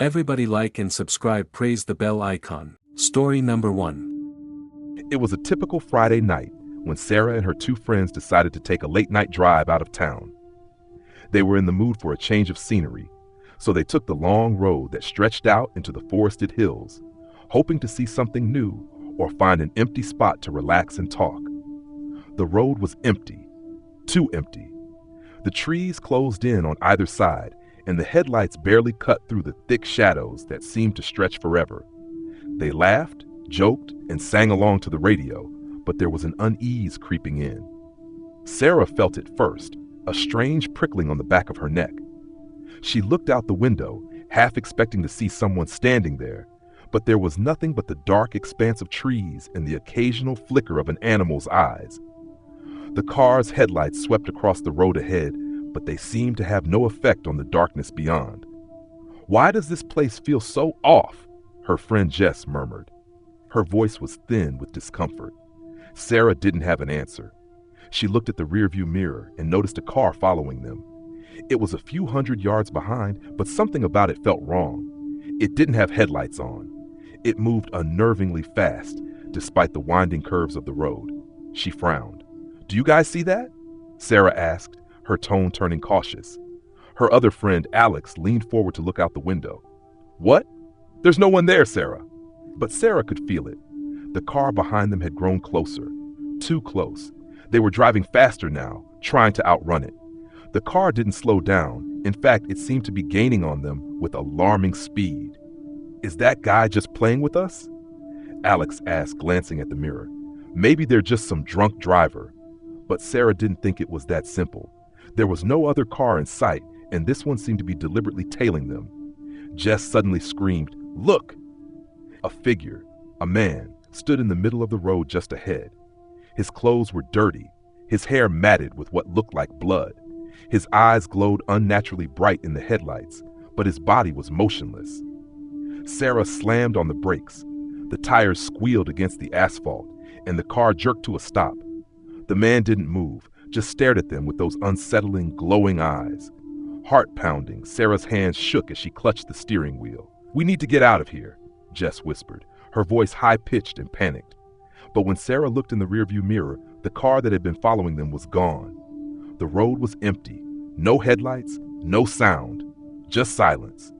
Everybody like and subscribe, praise the bell icon. Story number 1. It was a typical Friday night when Sarah and her two friends decided to take a late-night drive out of town. They were in the mood for a change of scenery, so they took the long road that stretched out into the forested hills, hoping to see something new or find an empty spot to relax and talk. The road was empty, too empty. The trees closed in on either side, and the headlights barely cut through the thick shadows that seemed to stretch forever. They laughed, joked, and sang along to the radio, but there was an unease creeping in. Sarah felt it first, a strange prickling on the back of her neck. She looked out the window, half expecting to see someone standing there, but there was nothing but the dark expanse of trees and the occasional flicker of an animal's eyes. The car's headlights swept across the road ahead, but they seemed to have no effect on the darkness beyond. "Why does this place feel so off?" her friend Jess murmured. Her voice was thin with discomfort. Sarah didn't have an answer. She looked at the rearview mirror and noticed a car following them. It was a few hundred yards behind, but something about it felt wrong. It didn't have headlights on. It moved unnervingly fast, despite the winding curves of the road. She frowned. "Do you guys see that?" Sarah asked, her tone turning cautious. Her other friend, Alex, leaned forward to look out the window. "What? There's no one there, Sarah." But Sarah could feel it. The car behind them had grown closer, too close. They were driving faster now, trying to outrun it. The car didn't slow down. In fact, it seemed to be gaining on them with alarming speed. "Is that guy just playing with us?" Alex asked, glancing at the mirror. "Maybe they're just some drunk driver." But Sarah didn't think it was that simple. There was no other car in sight, and this one seemed to be deliberately tailing them. Jess suddenly screamed, "Look!" A figure, a man, stood in the middle of the road just ahead. His clothes were dirty, his hair matted with what looked like blood. His eyes glowed unnaturally bright in the headlights, but his body was motionless. Sarah slammed on the brakes. The tires squealed against the asphalt, and the car jerked to a stop. The man didn't move, just stared at them with those unsettling, glowing eyes. Heart pounding, Sarah's hands shook as she clutched the steering wheel. "We need to get out of here," Jess whispered, her voice high-pitched and panicked. But when Sarah looked in the rearview mirror, the car that had been following them was gone. The road was empty, no headlights, no sound, just silence.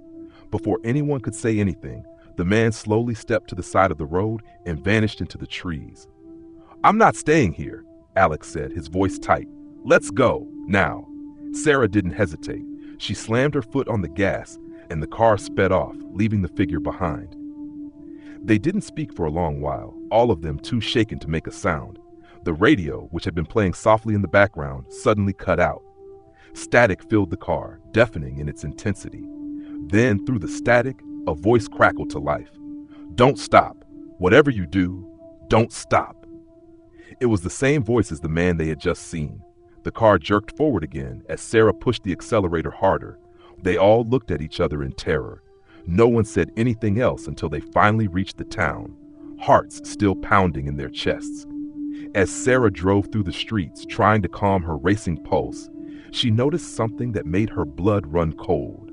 Before anyone could say anything, the man slowly stepped to the side of the road and vanished into the trees. "I'm not staying here," Alex said, his voice tight. "Let's go, now." Sarah didn't hesitate. She slammed her foot on the gas, and the car sped off, leaving the figure behind. They didn't speak for a long while, all of them too shaken to make a sound. The radio, which had been playing softly in the background, suddenly cut out. Static filled the car, deafening in its intensity. Then, through the static, a voice crackled to life. "Don't stop. Whatever you do, don't stop." It was the same voice as the man they had just seen. The car jerked forward again as Sarah pushed the accelerator harder. They all looked at each other in terror. No one said anything else until they finally reached the town, hearts still pounding in their chests. As Sarah drove through the streets, trying to calm her racing pulse, she noticed something that made her blood run cold.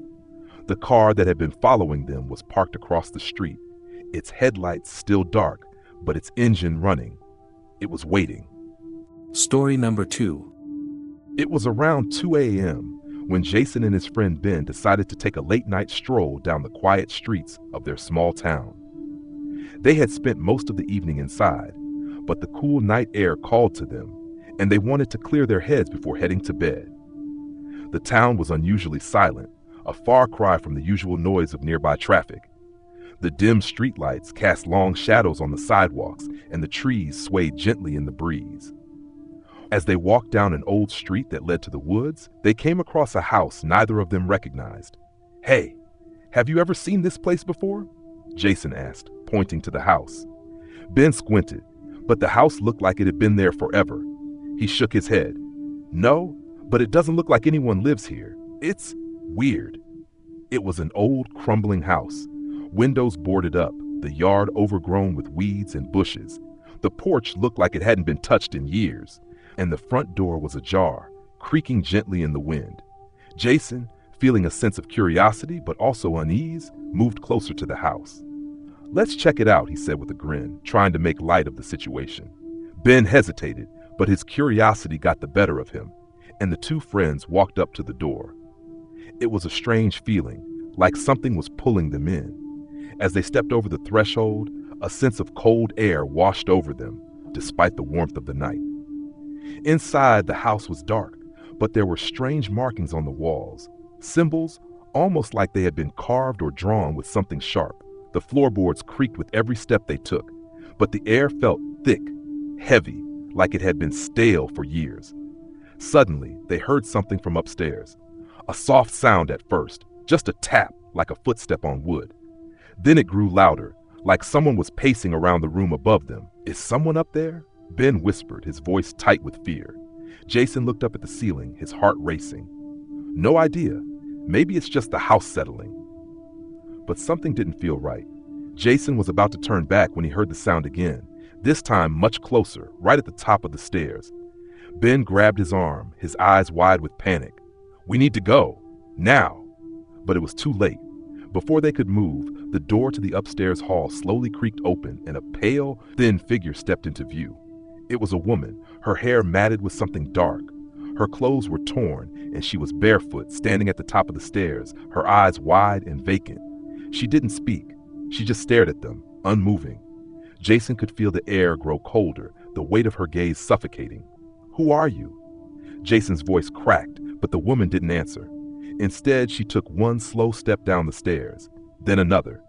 The car that had been following them was parked across the street, its headlights still dark, but its engine running. It was waiting. Story number 2. It was around 2 a.m. when Jason and his friend Ben decided to take a late-night stroll down the quiet streets of their small town. They had spent most of the evening inside, but the cool night air called to them, and they wanted to clear their heads before heading to bed. The town was unusually silent, a far cry from the usual noise of nearby traffic. The dim streetlights cast long shadows on the sidewalks, and the trees swayed gently in the breeze. As they walked down an old street that led to the woods, they came across a house neither of them recognized. "Hey, have you ever seen this place before?" Jason asked, pointing to the house. Ben squinted, but the house looked like it had been there forever. He shook his head. "No, but it doesn't look like anyone lives here. It's weird." It was an old, crumbling house, windows boarded up, the yard overgrown with weeds and bushes. The porch looked like it hadn't been touched in years, and the front door was ajar, creaking gently in the wind. Jason, feeling a sense of curiosity but also unease, moved closer to the house. "Let's check it out," he said with a grin, trying to make light of the situation. Ben hesitated, but his curiosity got the better of him, and the two friends walked up to the door. It was a strange feeling, like something was pulling them in. As they stepped over the threshold, a sense of cold air washed over them, despite the warmth of the night. Inside, the house was dark, but there were strange markings on the walls, symbols almost like they had been carved or drawn with something sharp. The floorboards creaked with every step they took, but the air felt thick, heavy, like it had been stale for years. Suddenly, they heard something from upstairs. A soft sound at first, just a tap like a footstep on wood. Then it grew louder, like someone was pacing around the room above them. "Is someone up there?" Ben whispered, his voice tight with fear. Jason looked up at the ceiling, his heart racing. "No idea. Maybe it's just the house settling." But something didn't feel right. Jason was about to turn back when he heard the sound again, this time much closer, right at the top of the stairs. Ben grabbed his arm, his eyes wide with panic. "We need to go. Now." But it was too late. Before they could move, the door to the upstairs hall slowly creaked open and a pale, thin figure stepped into view. It was a woman, her hair matted with something dark. Her clothes were torn, and she was barefoot, standing at the top of the stairs, her eyes wide and vacant. She didn't speak. She just stared at them, unmoving. Jason could feel the air grow colder, the weight of her gaze suffocating. "Who are you?" Jason's voice cracked, but the woman didn't answer. Instead, she took one slow step down the stairs, then another.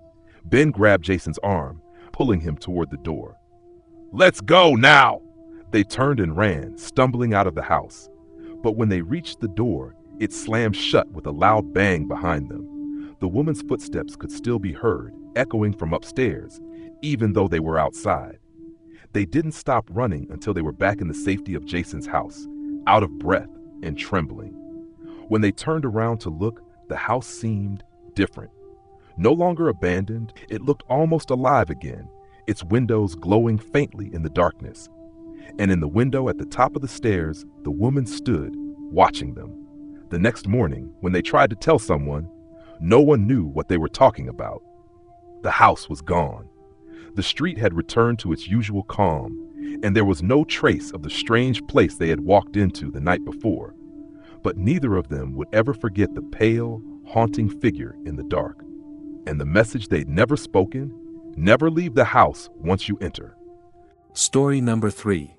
Ben grabbed Jason's arm, pulling him toward the door. "Let's go now!" They turned and ran, stumbling out of the house. But when they reached the door, it slammed shut with a loud bang behind them. The woman's footsteps could still be heard, echoing from upstairs, even though they were outside. They didn't stop running until they were back in the safety of Jason's house, out of breath and trembling. When they turned around to look, the house seemed different. No longer abandoned, it looked almost alive again, its windows glowing faintly in the darkness. And in the window at the top of the stairs, the woman stood, watching them. The next morning, when they tried to tell someone, no one knew what they were talking about. The house was gone. The street had returned to its usual calm, and there was no trace of the strange place they had walked into the night before. But neither of them would ever forget the pale, haunting figure in the dark, and the message they'd never spoken: never leave the house once you enter. Story number 3.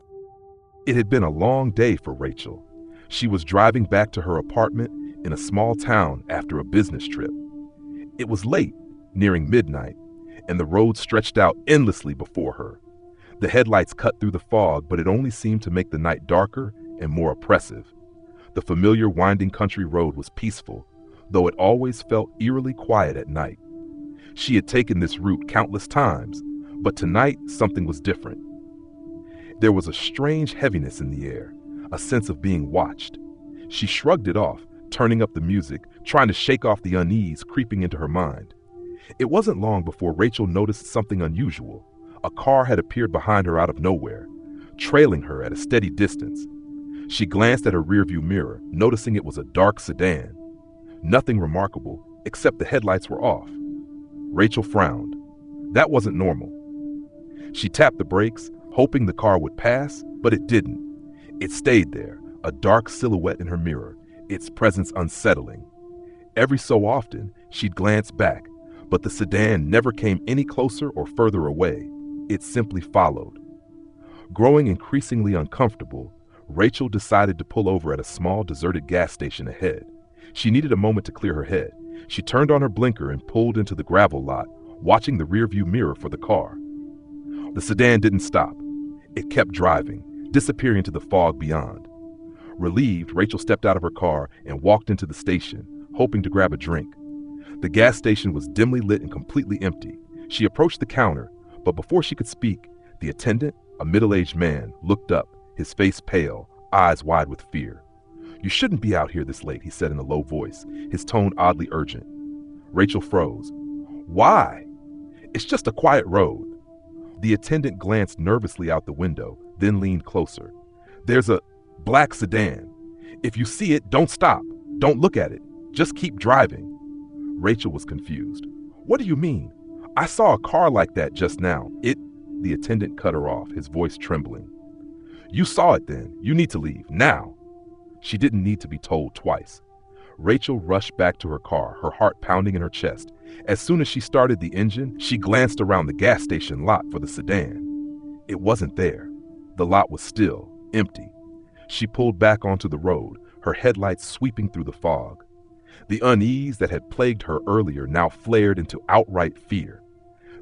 It had been a long day for Rachel. She was driving back to her apartment in a small town after a business trip. It was late, nearing midnight, and the road stretched out endlessly before her. The headlights cut through the fog, but it only seemed to make the night darker and more oppressive. The familiar winding country road was peaceful, though it always felt eerily quiet at night. She had taken this route countless times, but tonight something was different. There was a strange heaviness in the air, a sense of being watched. She shrugged it off, turning up the music, trying to shake off the unease creeping into her mind. It wasn't long before Rachel noticed something unusual. A car had appeared behind her out of nowhere, trailing her at a steady distance. She glanced at her rearview mirror, noticing it was a dark sedan. Nothing remarkable, except the headlights were off. Rachel frowned. That wasn't normal. She tapped the brakes, hoping the car would pass, but it didn't. It stayed there, a dark silhouette in her mirror, its presence unsettling. Every so often, she'd glance back, but the sedan never came any closer or further away. It simply followed. Growing increasingly uncomfortable, Rachel decided to pull over at a small deserted gas station ahead. She needed a moment to clear her head. She turned on her blinker and pulled into the gravel lot, watching the rearview mirror for the car. The sedan didn't stop. It kept driving, disappearing into the fog beyond. Relieved, Rachel stepped out of her car and walked into the station, hoping to grab a drink. The gas station was dimly lit and completely empty. She approached the counter, but before she could speak, the attendant, a middle-aged man, looked up, his face pale, eyes wide with fear. "You shouldn't be out here this late," he said in a low voice, his tone oddly urgent. Rachel froze. "Why?" "It's just a quiet road." The attendant glanced nervously out the window, then leaned closer. "There's a black sedan. If you see it, don't stop. Don't look at it." Just keep driving." Rachel was confused. "What do you mean? I saw a car like that just now. The attendant cut her off, his voice trembling. "You saw it then. You need to leave, now." She didn't need to be told twice. Rachel rushed back to her car, her heart pounding in her chest. As soon as she started the engine, she glanced around the gas station lot for the sedan. It wasn't there. The lot was still, empty. She pulled back onto the road, her headlights sweeping through the fog. The unease that had plagued her earlier now flared into outright fear.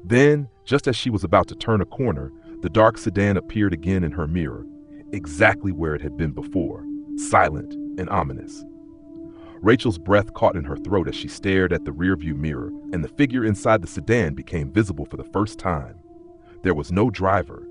Then, just as she was about to turn a corner, the dark sedan appeared again in her mirror, exactly where it had been before, silent and ominous. Rachel's breath caught in her throat as she stared at the rearview mirror, and the figure inside the sedan became visible for the first time. There was no driver.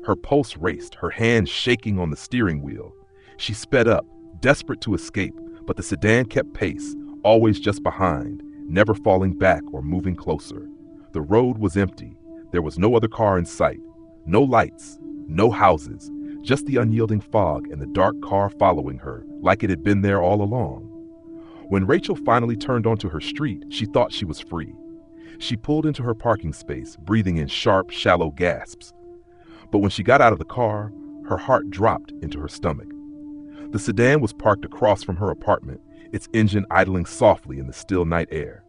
Her pulse raced, her hands shaking on the steering wheel. She sped up, desperate to escape, but the sedan kept pace, always just behind, never falling back or moving closer. The road was empty. There was no other car in sight. No lights, no houses, just the unyielding fog and the dark car following her, like it had been there all along. When Rachel finally turned onto her street, she thought she was free. She pulled into her parking space, breathing in sharp, shallow gasps. But when she got out of the car, her heart dropped into her stomach. The sedan was parked across from her apartment, its engine idling softly in the still night air.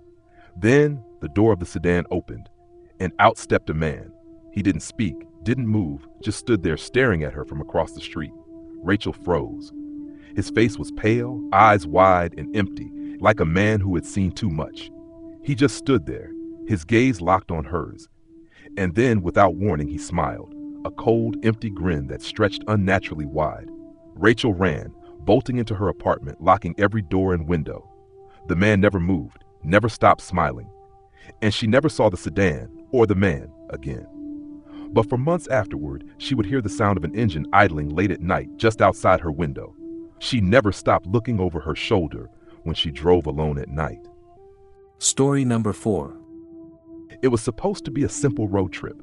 Then the door of the sedan opened, and out stepped a man. He didn't speak, didn't move, just stood there staring at her from across the street. Rachel froze. His face was pale, eyes wide and empty, like a man who had seen too much. He just stood there, his gaze locked on hers. And then, without warning, he smiled, a cold, empty grin that stretched unnaturally wide. Rachel ran, bolting into her apartment, locking every door and window. The man never moved, never stopped smiling, and she never saw the sedan or the man again. But for months afterward, she would hear the sound of an engine idling late at night just outside her window. She never stopped looking over her shoulder when she drove alone at night. Story number 4. It was supposed to be a simple road trip.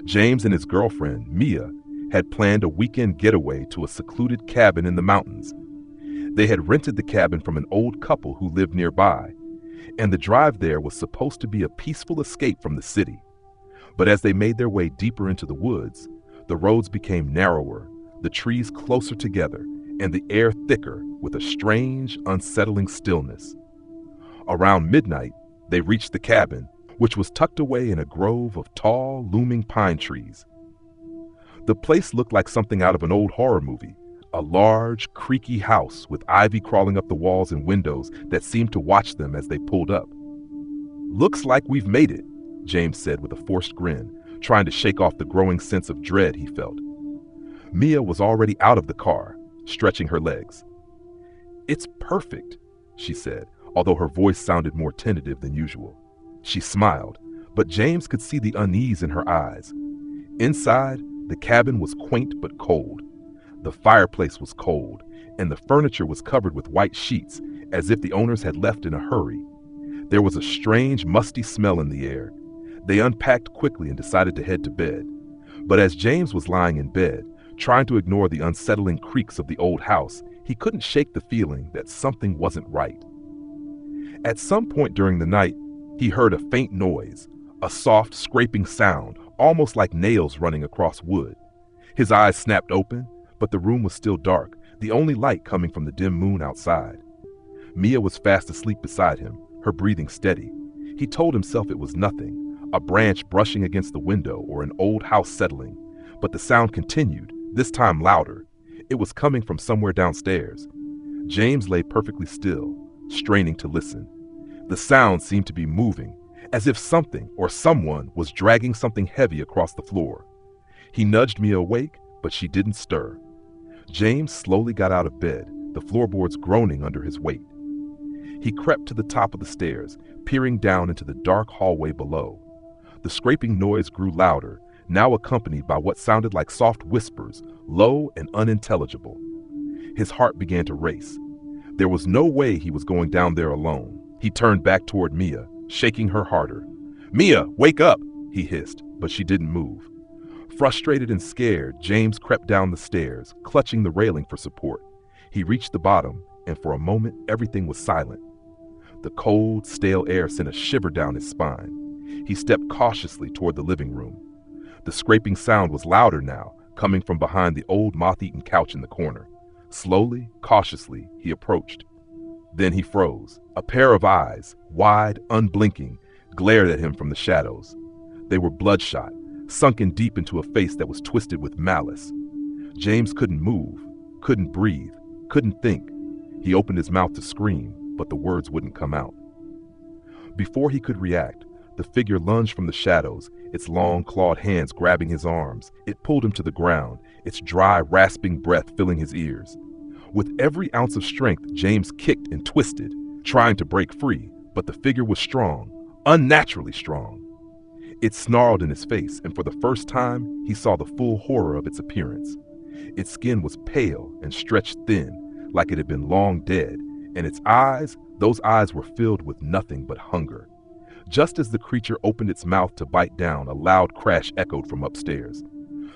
James and his girlfriend, Mia, had planned a weekend getaway to a secluded cabin in the mountains. They had rented the cabin from an old couple who lived nearby, and the drive there was supposed to be a peaceful escape from the city. But as they made their way deeper into the woods, the roads became narrower, the trees closer together, and the air thicker with a strange, unsettling stillness. Around midnight, they reached the cabin, which was tucked away in a grove of tall, looming pine trees. The place looked like something out of an old horror movie, a large, creaky house with ivy crawling up the walls and windows that seemed to watch them as they pulled up. "Looks like we've made it," James said with a forced grin, trying to shake off the growing sense of dread he felt. Mia was already out of the car, stretching her legs. "It's perfect," she said, although her voice sounded more tentative than usual. She smiled, but James could see the unease in her eyes. Inside, the cabin was quaint but cold. The fireplace was cold, and the furniture was covered with white sheets, as if the owners had left in a hurry. There was a strange, musty smell in the air. They unpacked quickly and decided to head to bed. But as James was lying in bed, trying to ignore the unsettling creaks of the old house, he couldn't shake the feeling that something wasn't right. At some point during the night, he heard a faint noise, a soft, scraping sound, almost like nails running across wood. His eyes snapped open, but the room was still dark, the only light coming from the dim moon outside. Mia was fast asleep beside him, her breathing steady. He told himself it was nothing, a branch brushing against the window or an old house settling, but the sound continued, this time louder. It was coming from somewhere downstairs. James lay perfectly still, straining to listen. The sound seemed to be moving, as if something or someone was dragging something heavy across the floor. He nudged Mia awake, but she didn't stir. James slowly got out of bed, the floorboards groaning under his weight. He crept to the top of the stairs, peering down into the dark hallway below. The scraping noise grew louder, now accompanied by what sounded like soft whispers, low and unintelligible. His heart began to race. There was no way he was going down there alone. He turned back toward Mia, shaking her harder. "Mia, wake up!" he hissed, but she didn't move. Frustrated and scared, James crept down the stairs, clutching the railing for support. He reached the bottom, and for a moment everything was silent. The cold, stale air sent a shiver down his spine. He stepped cautiously toward the living room. The scraping sound was louder now, coming from behind the old moth-eaten couch in the corner. Slowly, cautiously, he approached. Then he froze. A pair of eyes, wide, unblinking, glared at him from the shadows. They were bloodshot, sunken deep into a face that was twisted with malice. James couldn't move, couldn't breathe, couldn't think. He opened his mouth to scream, but the words wouldn't come out. Before he could react, the figure lunged from the shadows, its long clawed hands grabbing his arms. It pulled him to the ground, its dry, rasping breath filling his ears. With every ounce of strength, James kicked and twisted, trying to break free, but the figure was strong, unnaturally strong. It snarled in his face, and for the first time, he saw the full horror of its appearance. Its skin was pale and stretched thin, like it had been long dead, and its eyes, those eyes were filled with nothing but hunger. Just as the creature opened its mouth to bite down, a loud crash echoed from upstairs.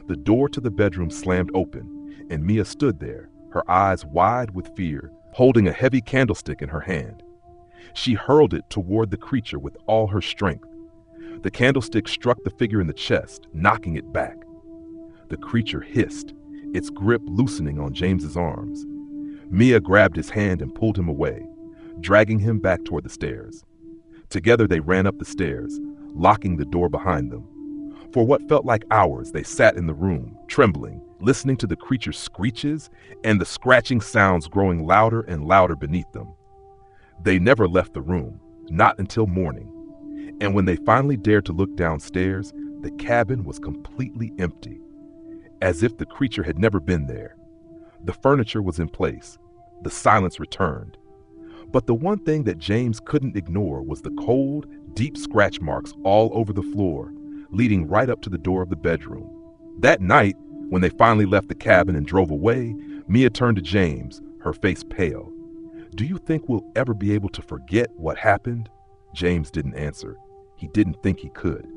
The door to the bedroom slammed open, and Mia stood there, her eyes wide with fear, holding a heavy candlestick in her hand. She hurled it toward the creature with all her strength. The candlestick struck the figure in the chest, knocking it back. The creature hissed, its grip loosening on James's arms. Mia grabbed his hand and pulled him away, dragging him back toward the stairs. Together they ran up the stairs, locking the door behind them. For what felt like hours, they sat in the room, trembling, listening to the creature's screeches and the scratching sounds growing louder and louder beneath them. They never left the room, not until morning. And when they finally dared to look downstairs, the cabin was completely empty, as if the creature had never been there. The furniture was in place. The silence returned. But the one thing that James couldn't ignore was the cold, deep scratch marks all over the floor, leading right up to the door of the bedroom. That night, when they finally left the cabin and drove away, Mia turned to James, her face pale. "Do you think we'll ever be able to forget what happened?" James didn't answer. He didn't think he could.